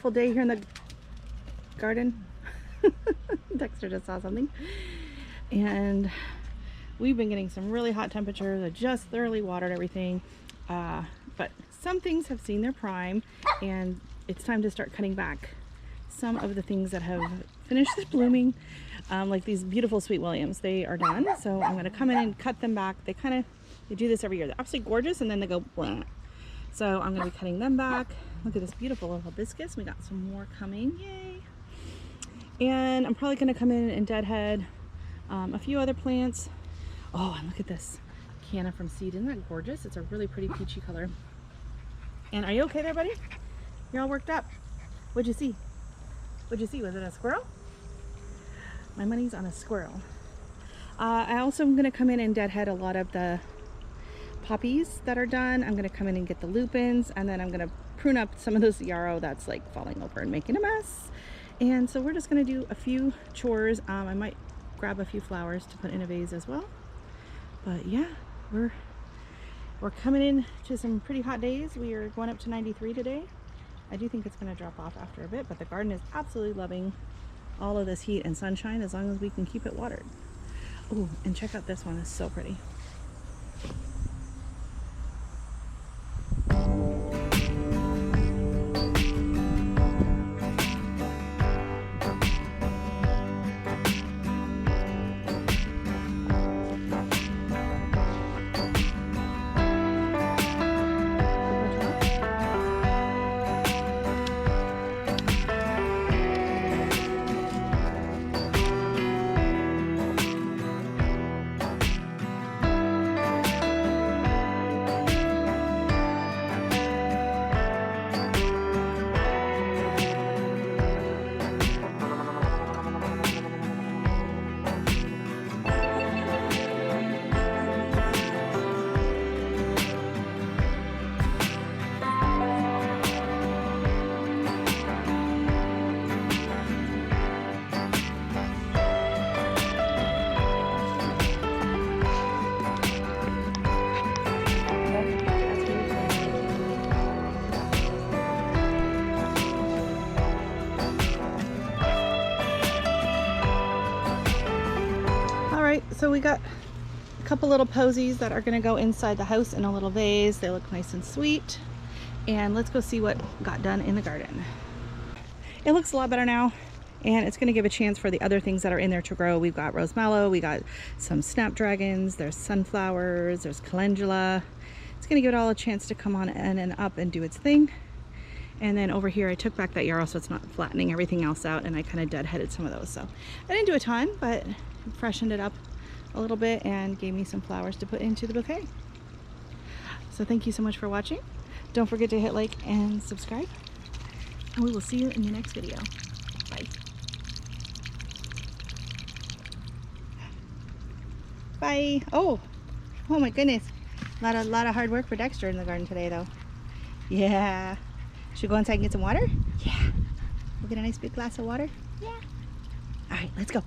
beautiful day here in the garden. Dexter just saw something. And we've been getting some really hot temperatures. I just thoroughly watered everything. But some things have seen their prime, and it's time to start cutting back some of the things that have finished blooming. Like these beautiful Sweet Williams, they are done. So I'm going to come in and cut them back. They do this every year. They're absolutely gorgeous, and then they go blah. So I'm going to be cutting them back. Look at this beautiful little hibiscus. We got some more coming. Yay! And I'm probably going to come in and deadhead a few other plants. Oh, and look at this canna from seed. Isn't that gorgeous? It's a really pretty peachy color. And are you okay there, buddy? You're all worked up. What'd you see? What'd you see? Was it a squirrel? My money's on a squirrel. I also am going to come in and deadhead a lot of the poppies that are done. I'm going to come in and get the lupins, and then I'm going to prune up some of this yarrow that's like falling over and making a mess. And so we're just going to do a few chores. I might grab a few flowers to put in a vase as well. But yeah, we're coming in to some pretty hot days. We are going up to 93 today. I do think it's going to drop off after a bit, but the garden is absolutely loving all of this heat and sunshine as long as we can keep it watered. Oh, and check out this one. It's so pretty. So we got a couple little posies that are going to go inside the house in a little vase. They look nice and sweet. And let's go see what got done in the garden. It looks a lot better now, and it's going to give a chance for the other things that are in there to grow. We've got rose mallow, we got some snapdragons, there's sunflowers, there's calendula. It's going to give it all a chance to come on in and up and do its thing. And then over here I took back that yarrow so it's not flattening everything else out, and I kind of deadheaded some of those. So I didn't do a ton, but freshened it up a little bit and gave me some flowers to put into the bouquet. So thank you so much for watching. Don't forget to hit like and subscribe, and we will see you in the next video. Bye. Bye. Oh my goodness. A lot of hard work for Dexter in the garden today though. Yeah. Should we go inside and get some water? Yeah. We'll get a nice big glass of water? Yeah. All right, let's go.